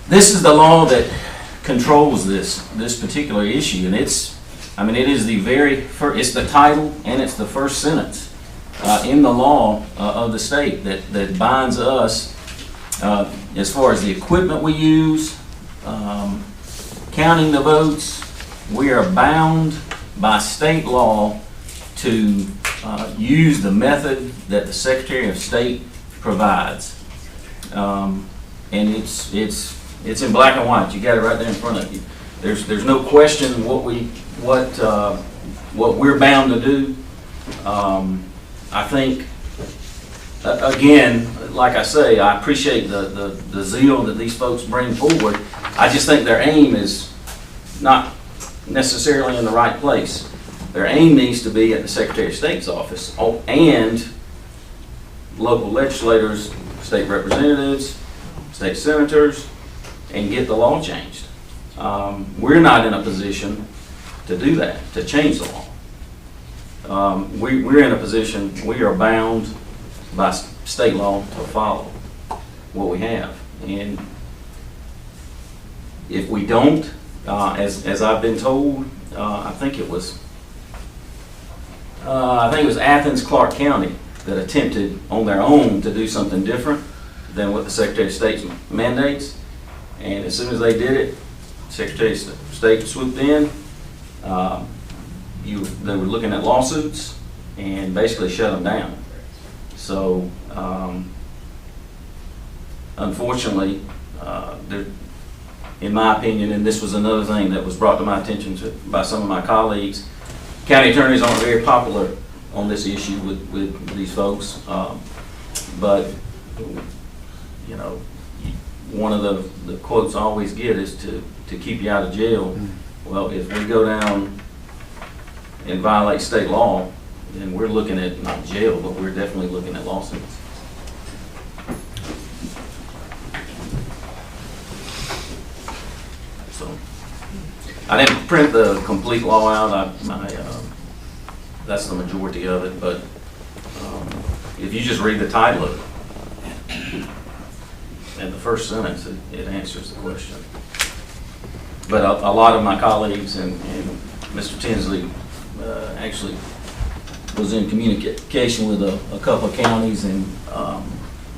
this is the law that controls this particular issue, and it is the very first, it's the title and it's the first sentence in the law of the state that binds us as far as the equipment we use, counting the votes. We are bound by state law to use the method that the Secretary of State provides, and it's in black and white. You got it right there in front of you. There's no question what we're bound to do. I think again, like I say, I appreciate the zeal that these folks bring forward. I just think their aim is not necessarily in the right place. Their aim needs to be at the Secretary of State's office and local legislators, state representatives, state senators, and get the law changed. We're not in a position to do that, to change the law. We're in a position, we are bound by state law to follow what we have. And if we don't, as I've been told, I think it was Athens, Clark County that attempted on their own to do something different than what the Secretary of State mandates. And as soon as they did it, Secretary of State swooped in. They were looking at lawsuits and basically shut them down. So, unfortunately, in my opinion, and this was another thing that was brought to my attention by some of my colleagues, county attorneys aren't very popular on this issue with these folks, but you know, one of the quotes I always get is to keep you out of jail. Well, if we go down and violate state law, then we're looking at not jail, but we're definitely looking at lawsuits. So I didn't print the complete law out. That's the majority of it, but if you just read the title of it, in the first sentence, it answers the question. But a lot of my colleagues and Mr. Tinsley actually was in communication with a couple of counties, and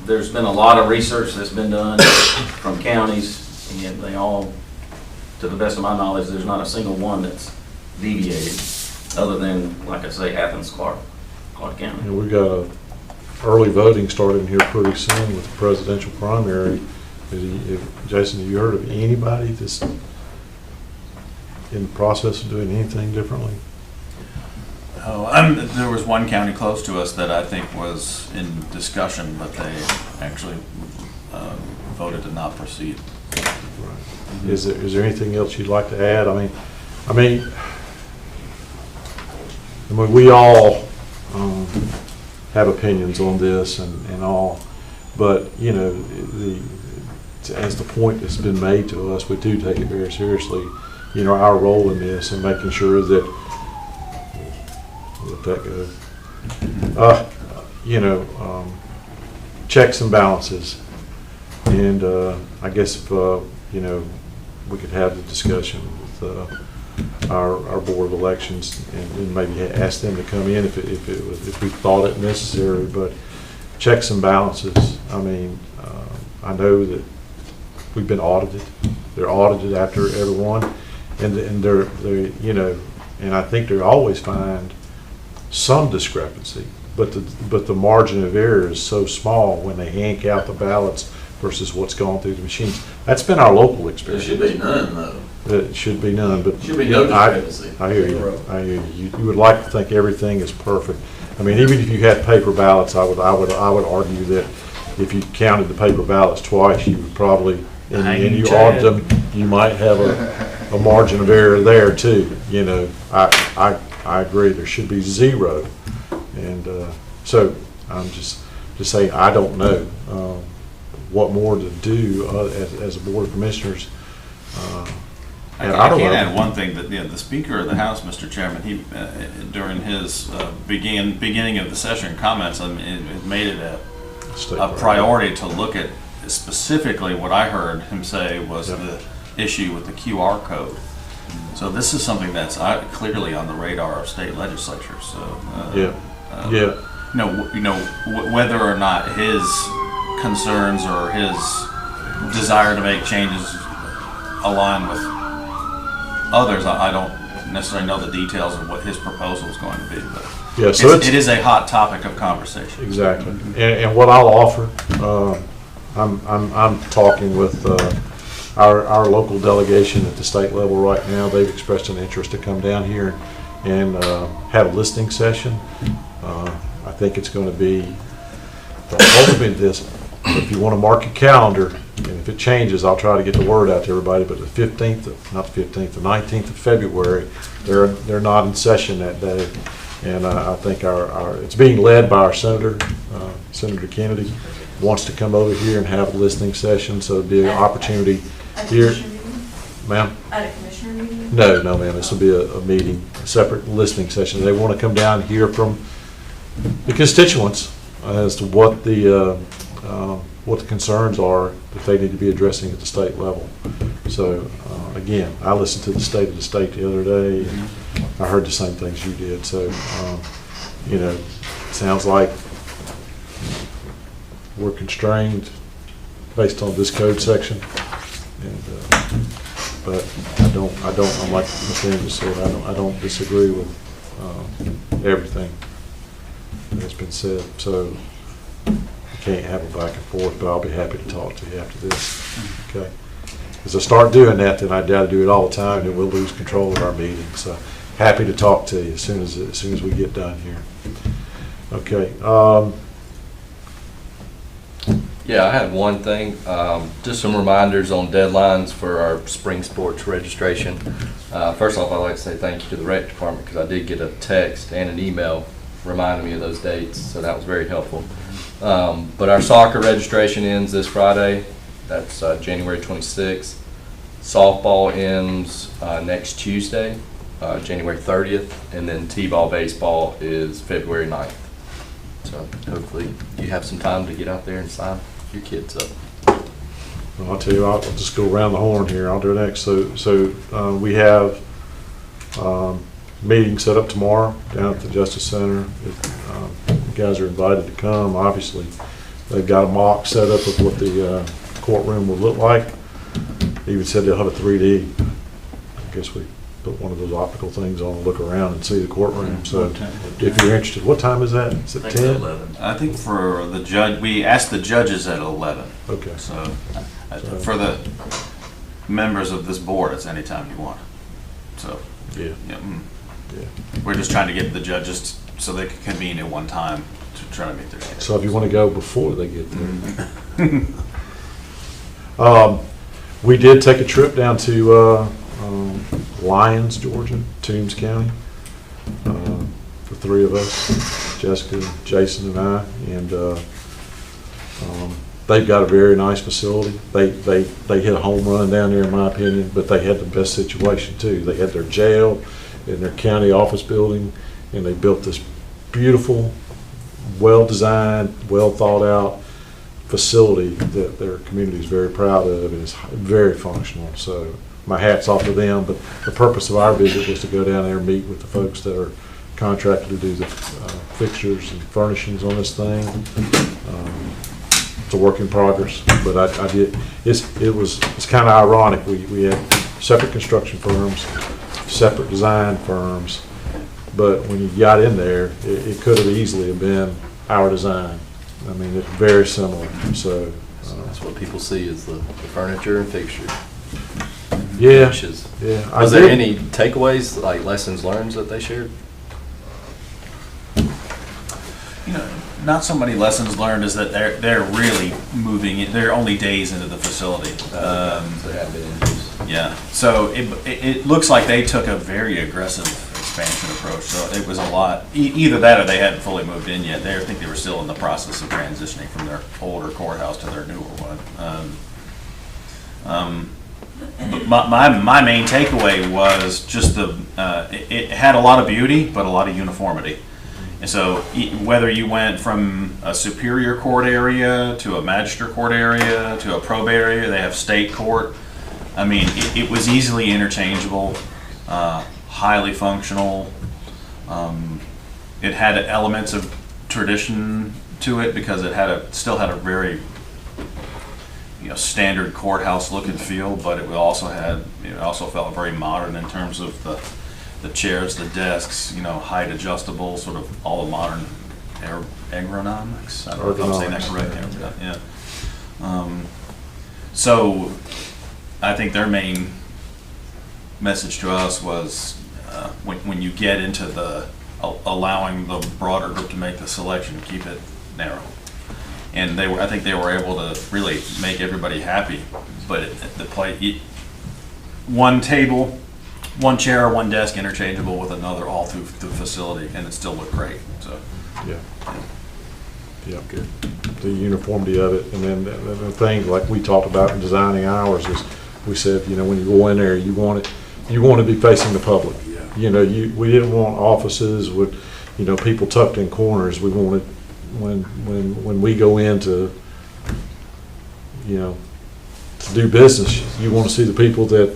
there's been a lot of research that's been done from counties, and they all, to the best of my knowledge, there's not a single one that's deviated, other than, like I say, Athens, Clark County. And we got a early voting starting here pretty soon with the presidential primary. Jason, have you heard of anybody that's in the process of doing anything differently? Oh, there was one county close to us that I think was in discussion, but they actually voted to not proceed. Right. Is there anything else you'd like to add? I mean, we all have opinions on this and all, but you know, as the point that's been made to us, we do take it very seriously. You know, our role in this and making sure that let that go. You know, checks and balances, and I guess if you know, we could have the discussion with our board of elections and maybe ask them to come in if we thought it necessary. But checks and balances. I mean, I know that we've been audited. They're audited after everyone, and they're you know, and I think they always find some discrepancy, but the margin of error is so small when they yank out the ballots versus what's gone through the machines. That's been our local experience. There should be none, though. It should be none, but Should be no discrepancy. I hear you. I hear you. You would like to think everything is perfect. I mean, even if you had paper ballots, I would argue that if you counted the paper ballots twice, you would probably, and you audited them, you might have a margin of error there too. You know, I agree. There should be zero, and so I'm just saying I don't know what more to do as a board of commissioners. I can add one thing that the Speaker of the House, Mr. Chairman, he during his beginning of the session comments, it made it a priority to look at specifically what I heard him say was the issue with the QR code. So this is something that's clearly on the radar of state legislatures. So you know whether or not his concerns or his desire to make changes align with others, I don't necessarily know the details of what his proposal is going to be, but so it is a hot topic of conversation. Exactly, and what I'll offer, I'm talking with our local delegation at the state level right now. They've expressed an interest to come down here and have a listening session. I think it's going to be, don't hold me to this, but if you want to mark your calendar, and if it changes, I'll try to get the word out to everybody, but the 15th, not the 15th, the 19th of February, they're not in session that day. And I think it's being led by our Senator, Senator Kennedy, wants to come over here and have a listening session, so it'd be an opportunity here. Ma'am? At a commissioner meeting? No, ma'am, this will be a meeting, a separate listening session. They want to come down and hear from the constituents as to what the concerns are that they need to be addressing at the state level. So again, I listened to the state of the state the other day, and I heard the same things you did. So you know, it sounds like we're constrained based on this code section, and but I'm like Ms. Andrews said, I don't disagree with everything that's been said. So can't have a back and forth, but I'll be happy to talk to you after this. Okay. As I start doing that, then I doubt to do it all the time, and we'll lose control of our meeting. So happy to talk to you as soon as we get done here. Okay. Yeah, I had one thing. Just some reminders on deadlines for our spring sports registration. First off, I'd like to say thank you to the rec department, because I did get a text and an email reminding me of those dates, so that was very helpful. But our soccer registration ends this Friday. That's January 26th. Softball ends next Tuesday, January 30th, and then T-ball baseball is February 9th. So hopefully you have some time to get out there and sign your kids up. Well, I'll tell you, I'll just go around the horn here. I'll do it next. So we have meeting set up tomorrow down at the Justice Center. You guys are invited to come. Obviously, they've got a mock set up of what the courtroom will look like. They even said they'll have a 3D. I guess we put one of those optical things on and look around and see the courtroom. So if you're interested, what time is that? Is it 10? I think for the judge, we asked the judges at 11. Okay. So for the members of this board, it's any time you want. So Yeah. yeah, Yeah. we're just trying to get the judges so they can convene at one time to try to meet their schedule. So if you want to go before they get there. We did take a trip down to Lyons, Georgia, Toombs County. The three of us, Jessica, Jason, and I, and they've got a very nice facility. They hit a home run down there, in my opinion, but they had the best situation too. They had their jail and their county office building, and they built this beautiful, well-designed, well-thought-out facility that their community is very proud of, and it's very functional. So my hat's off to them, but the purpose of our visit was to go down there and meet with the folks that are contracted to do the fixtures and furnishings on this thing. It's a work in progress, but I did, it's kind of ironic. We had separate construction firms, separate design firms, but when you got in there, it could have easily have been our design. I mean, it's very similar, so. That's what people see is the furniture and fixture. Yeah, Fishes. yeah. Was there any takeaways, like lessons learned that they shared? You know, not so many lessons learned as that they're really moving it. They're only days into the facility. So they have been introduced. Yeah, so it looks like they took a very aggressive expansion approach. So it was a lot. Either that or they hadn't fully moved in yet. I think they were still in the process of transitioning from their older courthouse to their newer one. But my main takeaway was just it had a lot of beauty, but a lot of uniformity. And so whether you went from a superior court area to a magistrate court area to a probate area, they have state court. I mean, it was easily interchangeable, highly functional. It had elements of tradition to it because it still had a very standard courthouse look and feel, but it also felt very modern in terms of the chairs, the desks, height adjustable, sort of all the modern ergonomics. I don't know if I'm saying that correctly. Yeah. So I think their main message to us was when you get into allowing the broader group to make the selection, keep it narrow. And I think they were able to really make everybody happy. But one table, one chair, one desk interchangeable with another all through the facility, and it still looked great. So yeah, good. The uniformity of it, and then the thing like we talked about in designing ours is we said, when you go in there, you want to be facing the public. Yeah. We didn't want offices with people tucked in corners. We wanted when we go in to do business, you want to see the people that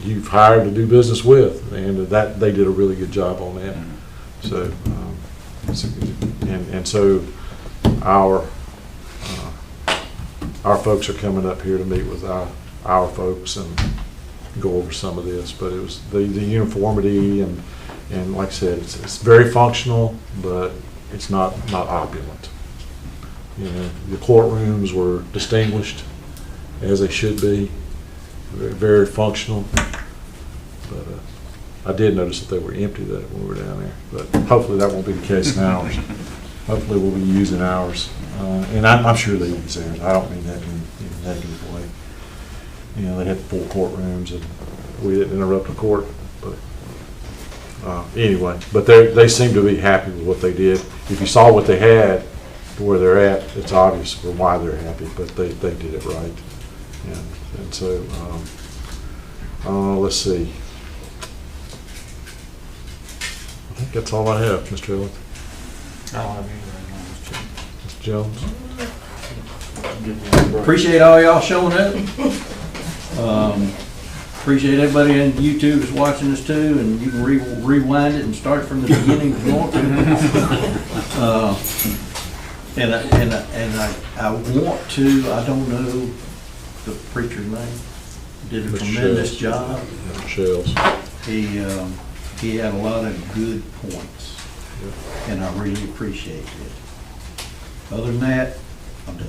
you've hired to do business with, and that they did a really good job on that. So, so our folks are coming up here to meet with our folks and go over some of this. But it was the uniformity and like I said, it's very functional, but it's not opulent. The courtrooms were distinguished as they should be, very, very functional. But I did notice that they were empty when we were down there. But hopefully that won't be the case in ours. Hopefully we'll be using ours, and I'm sure they use theirs. I don't mean that in a negative way. They had full courtrooms, and we didn't interrupt the court. But anyway, but they seem to be happy with what they did. If you saw what they had to where they're at, it's obvious for why they're happy. But they did it right, and so let's see. I think that's all I have, Mr. Elliott. I don't have anything on this, Mr. Jones. Appreciate all y'all showing up. Appreciate everybody on YouTube that's watching this too, and you can rewind it and start from the beginning if you want to. And I want to, I don't know the preacher's name, did a Mr. tremendous Shells. job. Shells. He had a lot of good points, and I really appreciate it. Other than that, I'm done.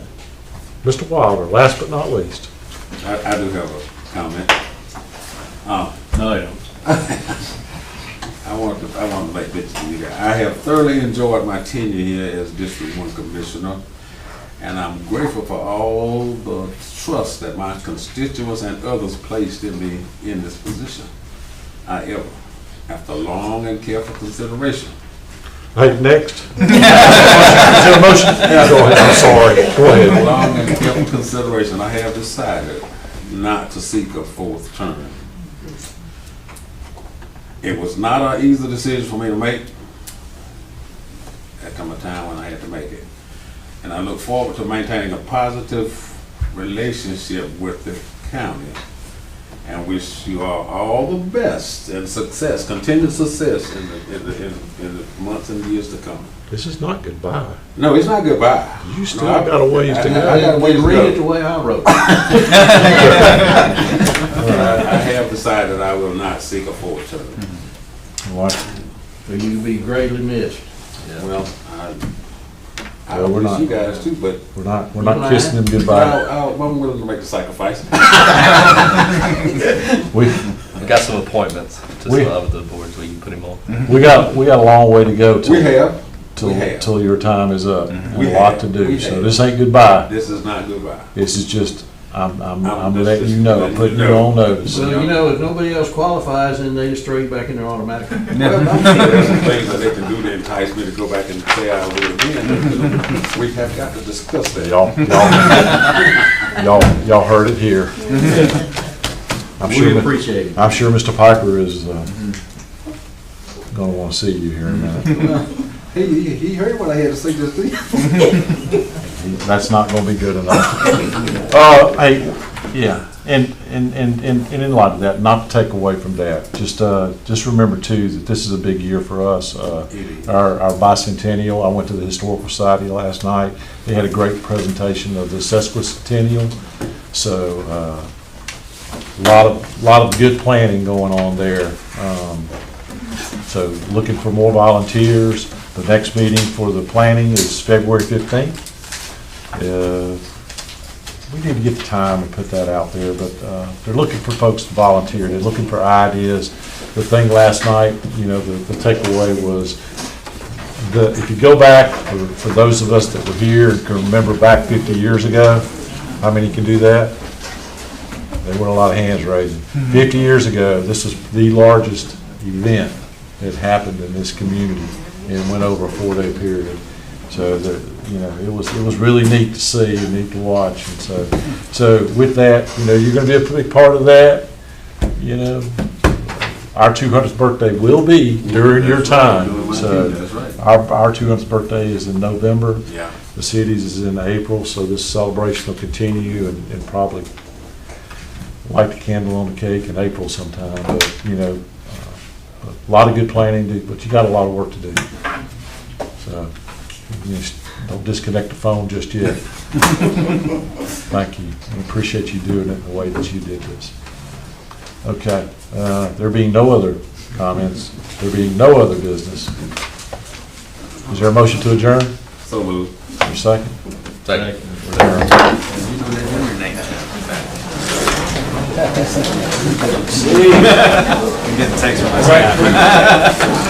Mr. Wilder, last but not least. I do have a comment. No, I don't. I want to make this to you guys. I have thoroughly enjoyed my tenure here as District 1 Commissioner, and I'm grateful for all the trust that my constituents and others placed in me in this position. However, after long and careful consideration, Hey, next. Is there a motion? Yeah, go ahead, I'm sorry. Go ahead. after long and careful consideration, I have decided not to seek a fourth term. It was not an easy decision for me to make. There come a time when I had to make it. And I look forward to maintaining a positive relationship with the county and wish you all the best and success, continued success in the months and years to come. This is not goodbye. No, it's not goodbye. You still got a ways to go. I got a ways to Read go. it the way I wrote it. I have decided I will not seek a fourth term. What? So you'll be greatly missed. Well, I Well, we're wish not- you guys too, but We're not kissing them goodbye. I'm willing to make the sacrifice. We Got some appointments to We- still have at the board, so we can put him on. we got a long way to go We till have. We have. till your time is up. And We a lot to have. do. We So have. this ain't goodbye. This is not goodbye. This is just I'm I'm letting just you know, letting putting you you know. on notice. So, you know, if nobody else qualifies, then they just throw you back in there automatically. Well, I'm sure there's some things that they can do to entice me to go back and say I will again. We have got to discuss that. Y'all heard it here. I'm We sure. appreciate it. I'm sure Mr. Piper is gonna want to see you here in a minute. He heard what I had to say just to you. That's not gonna be good enough. Hey, yeah, and in light of that, not to take away from that, just remember too, that this is a big year for us. Our bicentennial, I went to the Historical Society last night. They had a great presentation of the sesquicentennial. So, a lot of good planning going on there. So looking for more volunteers. The next meeting for the planning is February 15th. We need to get the time and put that out there, but they're looking for folks to volunteer. They're looking for ideas. The thing last night, you know, the takeaway was if you go back, for those of us that were here and can remember back 50 years ago, how many can do that? There weren't a lot of hands raising. 50 years ago, this was the largest event that happened in this community and went over a 4-day period. So it was really neat to see and neat to watch. And so with that, you're going to be a big part of that. Our 200th birthday will be during your time. So our 200th birthday is in November. Yeah. The city's is in April. So this celebration will continue and probably light the candle on the cake in April sometime. But a lot of good planning, but you got a lot of work to do. So don't disconnect the phone just yet. Thank you. I appreciate you doing it the way that you did this. Okay. There being no other comments, there being no other business, is there a motion to adjourn? So moved. Is there a second? Second. I'm getting texts from my staff.